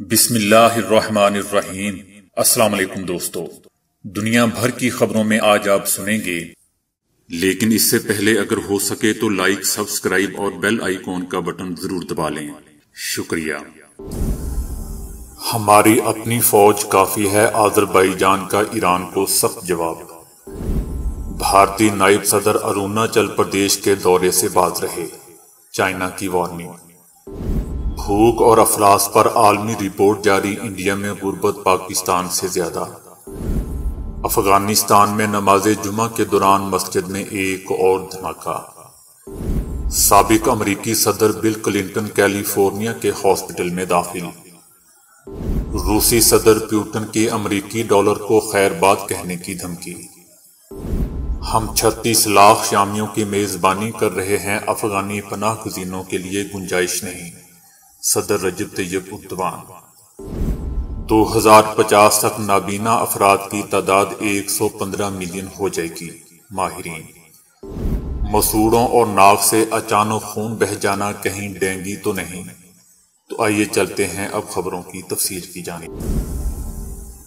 بسم اللہ الرحمن الرحیم۔ السلام علیکم دوستو، دنیا بھر کی خبروں میں آج آپ سنیں گے، لیکن اس سے پہلے اگر ہو سکے تو لائک، سبسکرائب اور بیل آئیکن کا بٹن ضرور دبا لیں۔ شکریہ۔ ہماری اپنی فوج کافی ہے، آذربائیجان کا ایران کو سخت جواب۔ بھارتی نائب صدر اروناچل پردیش کے دورے سے باز رہے، چائنا کی وارننگ۔ بھوک اور افلاس پر عالمی رپورٹ جاری، انڈیا میں غربت پاکستان سے زیادہ۔ افغانستان میں نماز جمعہ کے دوران مسجد میں ایک اور دھماکہ۔ سابق امریکی صدر بل کلنٹن کیلیفورنیا کے ہاسپٹل میں داخل۔ روسی صدر پوٹن کی امریکی ڈالر کو خیر بات کہنے کی دھمکی۔ ہم 36 لاکھ شامیوں کی میزبانی کر رہے ہیں، افغانی پناہ گزینوں کے لیے گنجائش نہیں، صدر رجب طیب اردوان۔ 2050 تک نابینا افراد کی تعداد 115 ملین ہو جائے گی، ماہرین۔ مسوڑوں اور ناک سے اچانک خون بہہ جانا کہیں ڈینگی تو نہیں؟ تو آئیے چلتے ہیں اب خبروں کی تفصیل کی جانب۔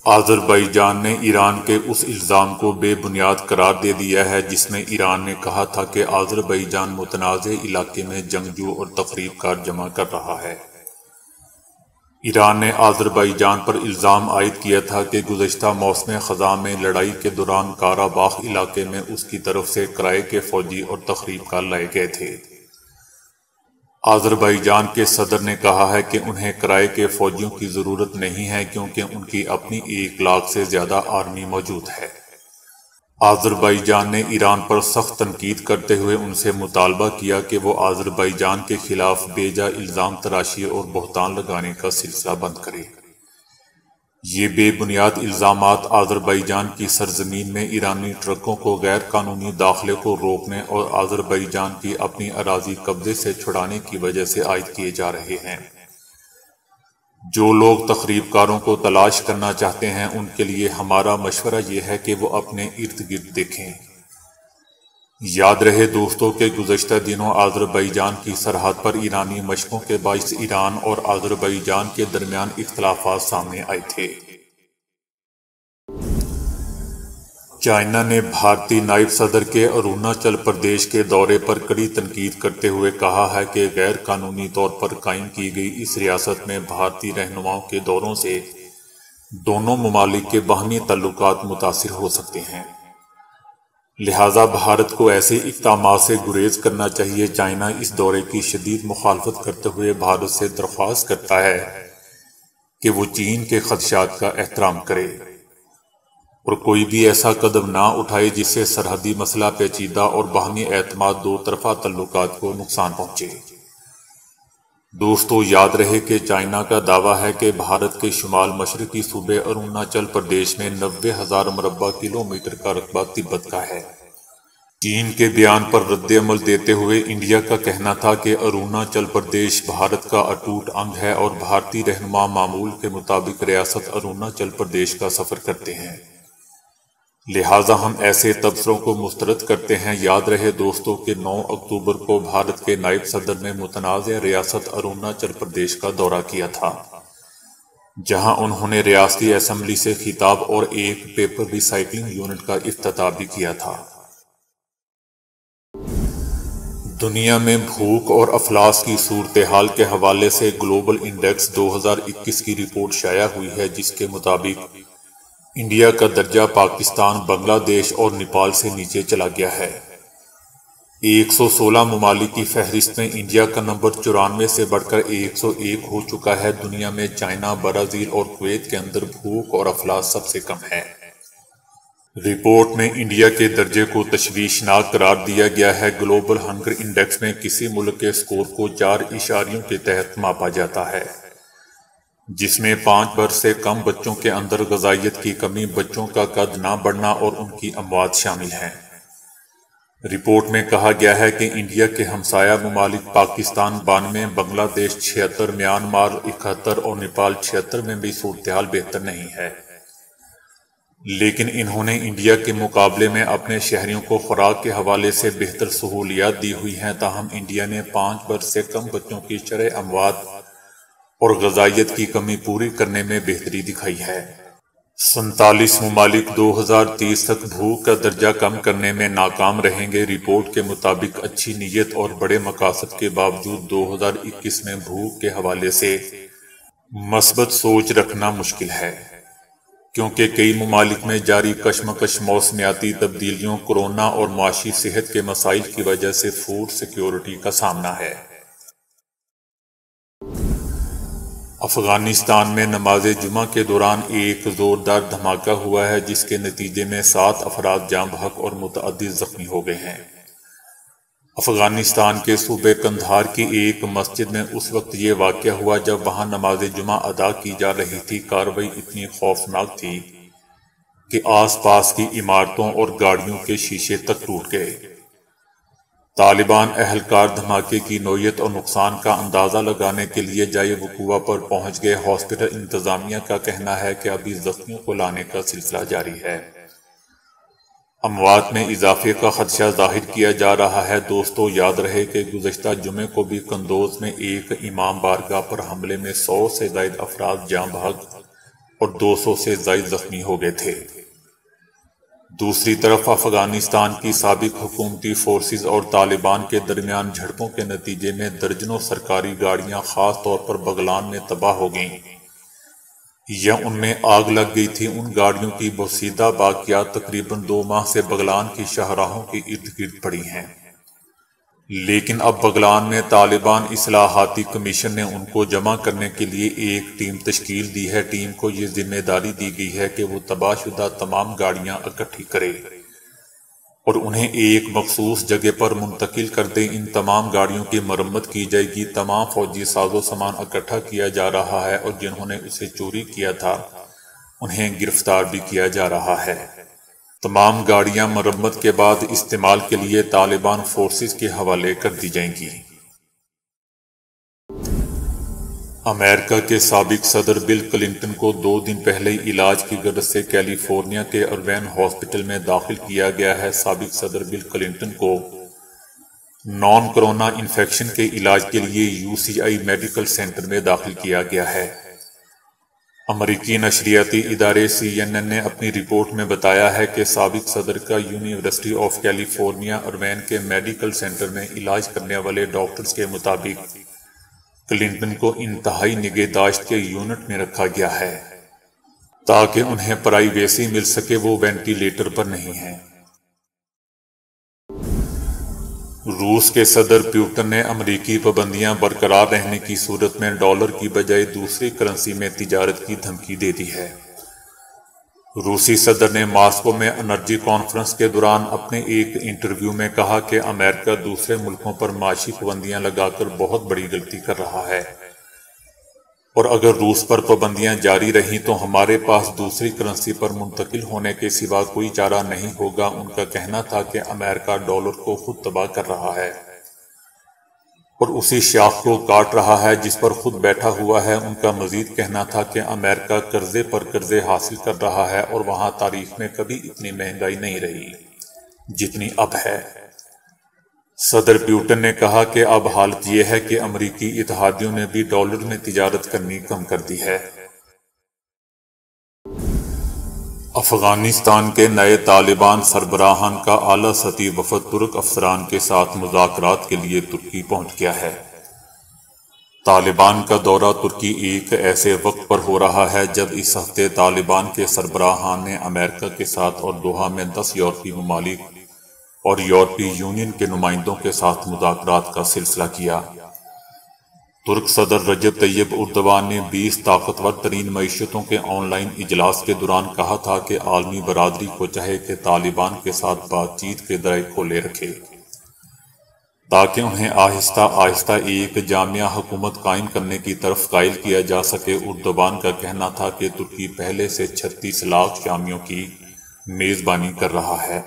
آذربائیجان نے ایران کے اس الزام کو بے بنیاد قرار دے دیا ہے جس میں ایران نے کہا تھا کہ آذربائیجان متنازع علاقے میں جنگجو اور تخریب کار جمع کر رہا ہے۔ ایران نے آذربائیجان پر الزام عائد کیا تھا کہ گزشتہ موسم خزاں میں لڑائی کے دوران قارا باغ علاقے میں اس کی طرف سے کرائے کے فوجی اور تخریب کار لائے گئے تھے۔ آذربائیجان کے صدر نے کہا ہے کہ انہیں کرائے کے فوجیوں کی ضرورت نہیں ہے کیونکہ ان کی اپنی 1 لاکھ سے زیادہ آرمی موجود ہے۔ آذربائیجان نے ایران پر سخت تنقید کرتے ہوئے ان سے مطالبہ کیا کہ وہ آذربائیجان کے خلاف بے جا الزام تراشی اور بہتان لگانے کا سلسلہ بند کرے۔ یہ بے بنیاد الزامات آذربائیجان کی سرزمین میں ایرانی ٹرکوں کو غیر قانونی داخلے کو روکنے اور آذربائیجان کی اپنی اراضی قبضے سے چھڑانے کی وجہ سے عائد کیے جا رہے ہیں۔ جو لوگ تخریب کاروں کو تلاش کرنا چاہتے ہیں ان کے لیے ہمارا مشورہ یہ ہے کہ وہ اپنے ارد گرد دیکھیں۔ یاد رہے دوستوں کہ گزشتہ دنوں آذربائیجان کی سرحد پر ایرانی مشقوں کے باعث ایران اور آذربائیجان کے درمیان اختلافات سامنے آئے تھے۔ چائنا نے بھارتی نائب صدر کے اروناچل پردیش کے دورے پر کڑی تنقید کرتے ہوئے کہا ہے کہ غیر قانونی طور پر قائم کی گئی اس ریاست میں بھارتی رہنماؤں کے دوروں سے دونوں ممالک کے باہمی تعلقات متاثر ہو سکتے ہیں، لہذا بھارت کو ایسے اقدامات سے گریز کرنا چاہیے۔ چائنا اس دورے کی شدید مخالفت کرتے ہوئے بھارت سے درخواست کرتا ہے کہ وہ چین کے خدشات کا احترام کرے اور کوئی بھی ایسا قدم نہ اٹھائے جس سے سرحدی مسئلہ پیچیدہ اور باہمی اعتماد دو طرفہ تعلقات کو نقصان پہنچے۔ دوستو یاد رہے کہ چائنا کا دعویٰ ہے کہ بھارت کے شمال مشرقی صوبے اروناچل پردیش میں 90,000 مربع کلومیٹر کا رقبہ تبت کا ہے۔ چین کے بیان پر رد عمل دیتے ہوئے انڈیا کا کہنا تھا کہ اروناچل پردیش بھارت کا اٹوٹ انگ ہے اور بھارتی رہنما معمول کے مطابق ریاست اروناچل پردیش کا سفر کرتے ہیں، لہٰذا ہم ایسے تبصروں کو مسترد کرتے ہیں۔ یاد رہے دوستوں کہ 9 اکتوبر کو بھارت کے نائب صدر نے متنازع ریاست اروناچل پردیش کا دورہ کیا تھا، جہاں انہوں نے ریاستی اسمبلی سے خطاب اور ایک پیپر ری سائیکلنگ یونٹ کا افتتاح بھی کیا تھا۔ دنیا میں بھوک اور افلاس کی صورتحال کے حوالے سے گلوبل انڈیکس 2021 کی رپورٹ شائع ہوئی ہے، جس کے مطابق انڈیا کا درجہ پاکستان، بنگلہ دیش اور نیپال سے نیچے چلا گیا ہے۔ 116 ممالک کی فہرست میں انڈیا کا نمبر 94 سے بڑھ کر 101 ہو چکا ہے۔ دنیا میں چائنا، برازیل اور کویت کے اندر بھوک اور افلاس سب سے کم ہے۔ رپورٹ میں انڈیا کے درجے کو تشویشناک قرار دیا گیا ہے۔ گلوبل ہنگر انڈیکس میں کسی ملک کے سکور کو 4 اشاریوں کے تحت ماپا جاتا ہے، جس میں 5 برس سے کم بچوں کے اندر غذائیت کی کمی، بچوں کا قد نہ بڑھنا اور ان کی اموات شامل ہیں۔ رپورٹ میں کہا گیا ہے کہ انڈیا کے ہمسایہ ممالک پاکستان 92، بنگلہ دیش 76، میانمار 71 اور نیپال 76 میں بھی صورتحال بہتر نہیں ہے، لیکن انہوں نے انڈیا کے مقابلے میں اپنے شہریوں کو خوراک کے حوالے سے بہتر سہولیات دی ہوئی ہیں۔ تاہم انڈیا نے 5 برس سے کم بچوں کی شرح اموات اور غذائیت کی کمی پوری کرنے میں بہتری دکھائی ہے۔ 47 ممالک 2030 تک بھوک کا درجہ کم کرنے میں ناکام رہیں گے۔ رپورٹ کے مطابق اچھی نیت اور بڑے مقاصد کے باوجود 2021 میں بھوک کے حوالے سے مثبت سوچ رکھنا مشکل ہے، کیونکہ کئی ممالک میں جاری کشمکش، موسمیاتی تبدیلیوں، کورونا اور معاشی صحت کے مسائل کی وجہ سے فوڈ سیکیورٹی کا سامنا ہے۔ افغانستان میں نماز جمعہ کے دوران ایک زوردار دھماکہ ہوا ہے، جس کے نتیجے میں 7 افراد جاں بحق اور متعدد زخمی ہو گئے ہیں۔ افغانستان کے صوبے قندھار کی ایک مسجد میں اس وقت یہ واقعہ ہوا جب وہاں نماز جمعہ ادا کی جا رہی تھی۔ کارروائی اتنی خوفناک تھی کہ آس پاس کی عمارتوں اور گاڑیوں کے شیشے تک ٹوٹ گئے۔ طالبان اہلکار دھماکے کی نوعیت اور نقصان کا اندازہ لگانے کے لیے جائے وقوع پر پہنچ گئے۔ ہاسپٹل انتظامیہ کا کہنا ہے کہ ابھی زخمیوں کو لانے کا سلسلہ جاری ہے۔ اموات میں اضافے کا خدشہ ظاہر کیا جا رہا ہے۔ دوستو، یاد رہے کہ گزشتہ جمعے کو بھی قندوز میں ایک امام بارگاہ پر حملے میں 100 سے زائد افراد جاں بحق اور 200 سے زائد زخمی ہو گئے تھے۔ دوسری طرف افغانستان کی سابق حکومتی فورسز اور طالبان کے درمیان جھڑپوں کے نتیجے میں درجنوں سرکاری گاڑیاں خاص طور پر بغلان میں تباہ ہو گئیں یا ان میں آگ لگ گئی تھی۔ ان گاڑیوں کی بوسیدہ باقیات تقریباً 2 ماہ سے بغلان کی شاہراہوں کے ارد گرد پڑی ہیں، لیکن اب بغلان میں طالبان اصلاحاتی کمیشن نے ان کو جمع کرنے کے لیے ایک ٹیم تشکیل دی ہے۔ ٹیم کو یہ ذمہ داری دی گئی ہے کہ وہ تباہ شدہ تمام گاڑیاں اکٹھی کرے اور انہیں ایک مخصوص جگہ پر منتقل کر دے۔ ان تمام گاڑیوں کی مرمت کی جائے گی۔ تمام فوجی ساز و سامان اکٹھا کیا جا رہا ہے اور جنہوں نے اسے چوری کیا تھا انہیں گرفتار بھی کیا جا رہا ہے۔ تمام گاڑیاں مرمت کے بعد استعمال کے لیے طالبان فورسز کے حوالے کر دی جائیں گی۔ امریکہ کے سابق صدر بل کلنٹن کو 2 دن پہلے علاج کی غرض سے کیلیفورنیا کے اروین ہاسپٹل میں داخل کیا گیا ہے۔ سابق صدر بل کلنٹن کو نان کرونا انفیکشن کے علاج کے لیے UCI میڈیکل سینٹر میں داخل کیا گیا ہے۔ امریکی نشریاتی ادارے CNN نے اپنی رپورٹ میں بتایا ہے کہ سابق صدر کا یونیورسٹی آف کیلیفورنیا اروین کے میڈیکل سینٹر میں علاج کرنے والے ڈاکٹرز کے مطابق کلنٹن کو انتہائی نگہداشت کے یونٹ میں رکھا گیا ہے تاکہ انہیں پرائیویسی مل سکے۔ وہ وینٹی لیٹر پر نہیں ہیں۔ روس کے صدر پیوٹن نے امریکی پابندیاں برقرار رہنے کی صورت میں ڈالر کی بجائے دوسری کرنسی میں تجارت کی دھمکی دے دی ہے۔ روسی صدر نے ماسکو میں انرجی کانفرنس کے دوران اپنے ایک انٹرویو میں کہا کہ امریکہ دوسرے ملکوں پر معاشی پابندیاں لگا کر بہت بڑی غلطی کر رہا ہے، اور اگر روس پر پابندیاں جاری رہیں تو ہمارے پاس دوسری کرنسی پر منتقل ہونے کے سوا کوئی چارہ نہیں ہوگا۔ ان کا کہنا تھا کہ امریکہ ڈالر کو خود تباہ کر رہا ہے اور اسی شاخ کو کاٹ رہا ہے جس پر خود بیٹھا ہوا ہے۔ ان کا مزید کہنا تھا کہ امریکہ قرضے پر قرضے حاصل کر رہا ہے اور وہاں تاریخ میں کبھی اتنی مہنگائی نہیں رہی جتنی اب ہے۔ صدر پیوٹن نے کہا کہ اب حالت یہ ہے کہ امریکی اتحادیوں نے بھی ڈالر میں تجارت کرنی کم کر دی ہے۔ افغانستان کے نئے طالبان سربراہان کا اعلیٰ سطحی وفد ترک افسران کے ساتھ مذاکرات کے لیے ترکی پہنچ گیا ہے۔ طالبان کا دورہ ترکی ایک ایسے وقت پر ہو رہا ہے جب اس ہفتے طالبان کے سربراہان نے امریکہ کے ساتھ اور دوحہ میں 10 یورپی ممالک اور یورپی یونین کے نمائندوں کے ساتھ مذاکرات کا سلسلہ کیا۔ ترک صدر رجب طیب اردوان نے 20 طاقتور ترین معیشتوں کے آن لائن اجلاس کے دوران کہا تھا کہ عالمی برادری کو چاہے کہ طالبان کے ساتھ بات چیت کے درائے کھولے رکھے تاکہ انہیں آہستہ آہستہ ایک جامع حکومت قائم کرنے کی طرف قائل کیا جا سکے۔ اردوان کا کہنا تھا کہ ترکی پہلے سے 36 لاکھ شامیوں کی میزبانی کر رہا ہے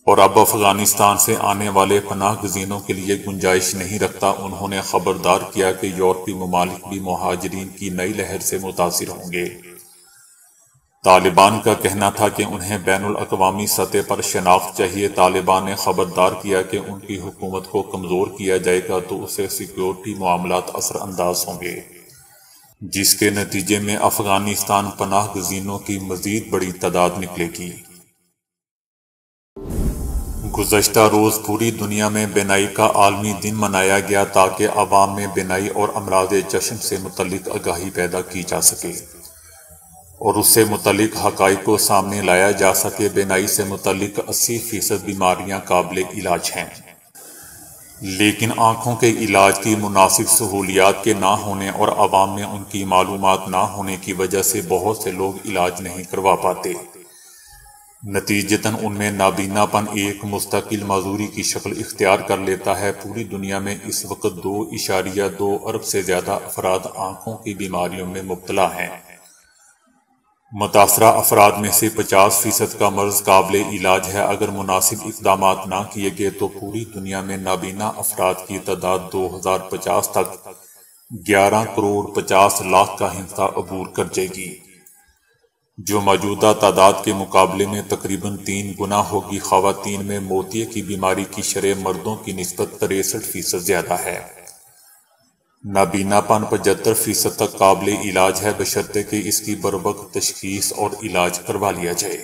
اور اب افغانستان سے آنے والے پناہ گزینوں کے لیے گنجائش نہیں رکھتا۔ انہوں نے خبردار کیا کہ یورپی ممالک بھی مہاجرین کی نئی لہر سے متاثر ہوں گے۔ طالبان کا کہنا تھا کہ انہیں بین الاقوامی سطح پر شناخت چاہیے۔ طالبان نے خبردار کیا کہ ان کی حکومت کو کمزور کیا جائے گا تو اسے سیکیورٹی معاملات اثر انداز ہوں گے۔ جس کے نتیجے میں افغانستان پناہ گزینوں کی مزید بڑی تعداد نکلے گی۔ گزشتہ روز پوری دنیا میں بینائی کا عالمی دن منایا گیا تاکہ عوام میں بینائی اور امراض چشم سے متعلق آگاہی پیدا کی جا سکے اور اس سے متعلق حقائق کو سامنے لایا جا سکے۔ بینائی سے متعلق 80% بیماریاں قابل علاج ہیں، لیکن آنکھوں کے علاج کی مناسب سہولیات کے نہ ہونے اور عوام میں ان کی معلومات نہ ہونے کی وجہ سے بہت سے لوگ علاج نہیں کروا پاتے۔ نتیجتاً ان میں نابینا پن ایک مستقل معذوری کی شکل اختیار کر لیتا ہے۔ پوری دنیا میں اس وقت 2.2 ارب سے زیادہ افراد آنکھوں کی بیماریوں میں مبتلا ہیں۔ متاثرہ افراد میں سے 50% کا مرض قابل علاج ہے۔ اگر مناسب اقدامات نہ کیے گئے تو پوری دنیا میں نابینا افراد کی تعداد 2050 تک 11.50 کروڑ کا حصہ عبور کر جائے گی، جو موجودہ تعداد کے مقابلے میں تقریباً 3 گنا ہوگی۔ خواتین میں موتیے کی بیماری کی شرح مردوں کی نسبت 63% زیادہ ہے۔ نابینا پن 75% تک قابل علاج ہے، بشرطے کہ اس کی بروقت تشخیص اور علاج کروا لیا جائے۔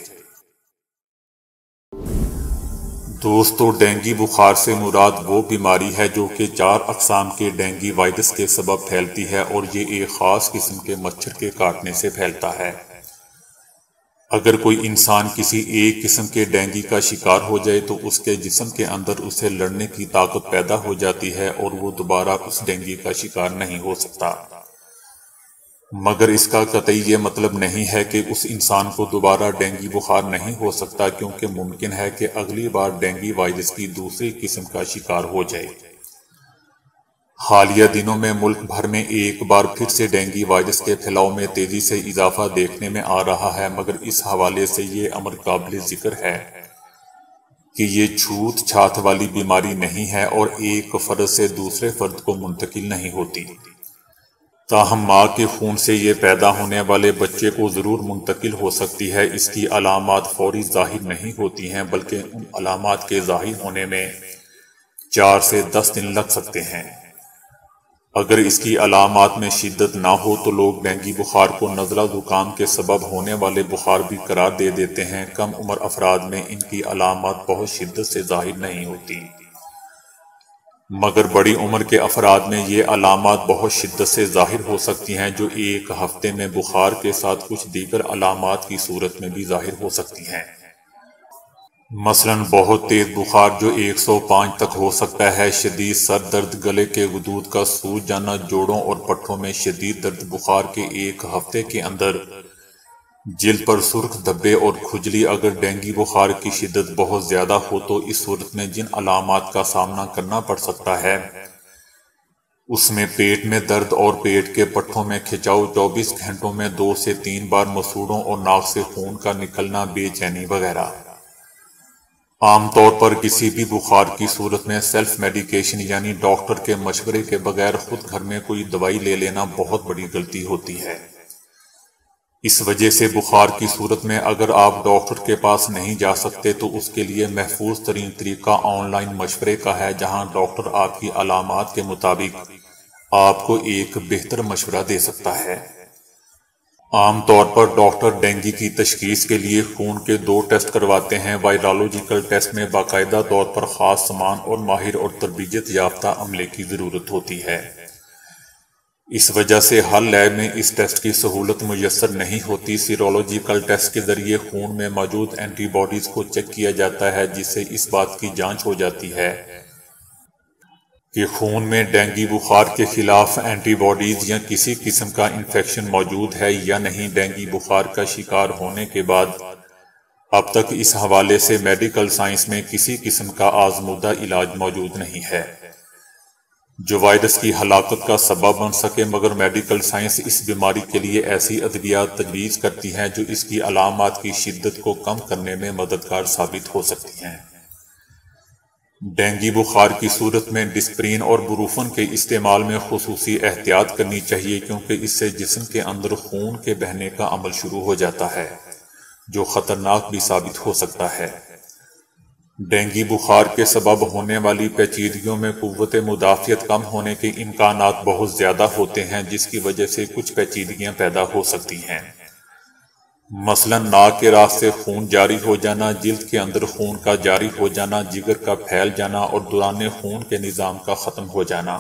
دوستو، ڈینگی بخار سے مراد وہ بیماری ہے جو کہ 4 اقسام کے ڈینگی وائرس کے سبب پھیلتی ہے اور یہ ایک خاص قسم کے مچھر کے کاٹنے سے پھیلتا ہے۔ اگر کوئی انسان کسی ایک قسم کے ڈینگی کا شکار ہو جائے تو اس کے جسم کے اندر اسے لڑنے کی طاقت پیدا ہو جاتی ہے اور وہ دوبارہ اس ڈینگی کا شکار نہیں ہو سکتا۔ مگر اس کا قطعی یہ مطلب نہیں ہے کہ اس انسان کو دوبارہ ڈینگی بخار نہیں ہو سکتا، کیونکہ ممکن ہے کہ اگلی بار ڈینگی وائرس کی دوسری قسم کا شکار ہو جائے۔ حالیہ دنوں میں ملک بھر میں ایک بار پھر سے ڈینگی وائرس کے پھیلاؤ میں تیزی سے اضافہ دیکھنے میں آ رہا ہے، مگر اس حوالے سے یہ امر قابل ذکر ہے کہ یہ چھوت چھات والی بیماری نہیں ہے اور ایک فرد سے دوسرے فرد کو منتقل نہیں ہوتی۔ تاہم ماں کے خون سے یہ پیدا ہونے والے بچے کو ضرور منتقل ہو سکتی ہے۔ اس کی علامات فوری ظاہر نہیں ہوتی ہیں، بلکہ ان علامات کے ظاہر ہونے میں 4 سے 10 دن لگ سکتے ہیں۔ اگر اس کی علامات میں شدت نہ ہو تو لوگ ڈینگی بخار کو نزلہ زکام کے سبب ہونے والے بخار بھی قرار دے دیتے ہیں۔ کم عمر افراد میں ان کی علامات بہت شدت سے ظاہر نہیں ہوتی، مگر بڑی عمر کے افراد میں یہ علامات بہت شدت سے ظاہر ہو سکتی ہیں، جو ایک ہفتے میں بخار کے ساتھ کچھ دیگر علامات کی صورت میں بھی ظاہر ہو سکتی ہیں۔ مثلاً بہت تیز بخار جو 105 تک ہو سکتا ہے، شدید سر درد، گلے کے غدود کا سوج جانا، جوڑوں اور پٹھوں میں شدید درد۔ بخار کے ایک ہفتے کے اندر جلد پر سرخ دھبے اور کھجلی۔ اگر ڈینگی بخار کی شدت بہت زیادہ ہو تو اس صورت میں جن علامات کا سامنا کرنا پڑ سکتا ہے اس میں پیٹ میں درد اور پیٹ کے پٹھوں میں کھچاؤ، 24 گھنٹوں میں 2 سے 3 بار مسوڑوں اور ناک سے خون کا نکلنا، بے چینی وغیرہ۔ عام طور پر کسی بھی بخار کی صورت میں سیلف میڈیکیشن یعنی ڈاکٹر کے مشورے کے بغیر خود گھر میں کوئی دوائی لے لینا بہت بڑی غلطی ہوتی ہے۔ اس وجہ سے بخار کی صورت میں اگر آپ ڈاکٹر کے پاس نہیں جا سکتے تو اس کے لیے محفوظ ترین طریقہ آن لائن مشورے کا ہے، جہاں ڈاکٹر آپ کی علامات کے مطابق آپ کو ایک بہتر مشورہ دے سکتا ہے۔ عام طور پر ڈاکٹر ڈینگی کی تشخیص کے لیے خون کے 2 ٹیسٹ کرواتے ہیں۔ وائرالوجیکل ٹیسٹ میں باقاعدہ طور پر خاص سامان اور ماہر اور تربیت یافتہ عملے کی ضرورت ہوتی ہے۔ اس وجہ سے ہر لیب میں اس ٹیسٹ کی سہولت میسر نہیں ہوتی۔ سیرولوجیکل ٹیسٹ کے ذریعے خون میں موجود اینٹی باڈیز کو چیک کیا جاتا ہے، جس سے اس بات کی جانچ ہو جاتی ہے کہ خون میں ڈینگی بخار کے خلاف اینٹی باڈیز یا کسی قسم کا انفیکشن موجود ہے یا نہیں۔ ڈینگی بخار کا شکار ہونے کے بعد اب تک اس حوالے سے میڈیکل سائنس میں کسی قسم کا آزمودہ علاج موجود نہیں ہے جو وائرس کی ہلاکت کا سبب بن سکے، مگر میڈیکل سائنس اس بیماری کے لیے ایسی ادویات تجویز کرتی ہیں جو اس کی علامات کی شدت کو کم کرنے میں مددگار ثابت ہو سکتی ہیں۔ ڈینگی بخار کی صورت میں ڈسپرین اور بروفن کے استعمال میں خصوصی احتیاط کرنی چاہیے، کیونکہ اس سے جسم کے اندر خون کے بہنے کا عمل شروع ہو جاتا ہے جو خطرناک بھی ثابت ہو سکتا ہے۔ ڈینگی بخار کے سبب ہونے والی پیچیدگیوں میں قوت مدافعت کم ہونے کے امکانات بہت زیادہ ہوتے ہیں، جس کی وجہ سے کچھ پیچیدگیاں پیدا ہو سکتی ہیں۔ مثلا ناک کے راستے خون جاری ہو جانا، جلد کے اندر خون کا جاری ہو جانا، جگر کا پھیل جانا اور دوران خون کے نظام کا ختم ہو جانا۔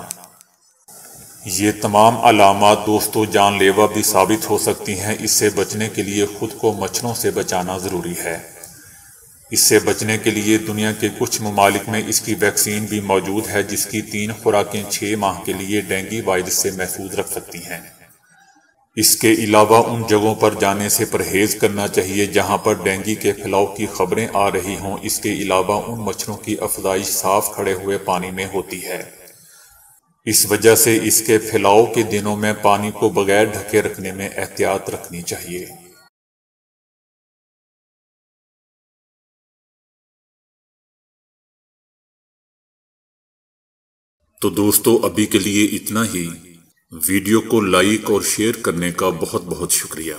یہ تمام علامات دوستو جان لیوا بھی ثابت ہو سکتی ہیں۔ اس سے بچنے کے لیے خود کو مچھروں سے بچانا ضروری ہے۔ اس سے بچنے کے لیے دنیا کے کچھ ممالک میں اس کی ویکسین بھی موجود ہے، جس کی 3 خوراکیں 6 ماہ کے لیے ڈینگی وائرس سے محفوظ رکھ سکتی ہیں۔ اس کے علاوہ ان جگہوں پر جانے سے پرہیز کرنا چاہیے جہاں پر ڈینگی کے پھیلاؤ کی خبریں آ رہی ہوں۔ اس کے علاوہ ان مچھروں کی افزائش صاف کھڑے ہوئے پانی میں ہوتی ہے۔ اس وجہ سے اس کے پھیلاؤ کے دنوں میں پانی کو بغیر ڈھکے رکھنے میں احتیاط رکھنی چاہیے۔ تو دوستو ابھی کے لیے اتنا ہی۔ ویڈیو کو لائک اور شیئر کرنے کا بہت بہت شکریہ۔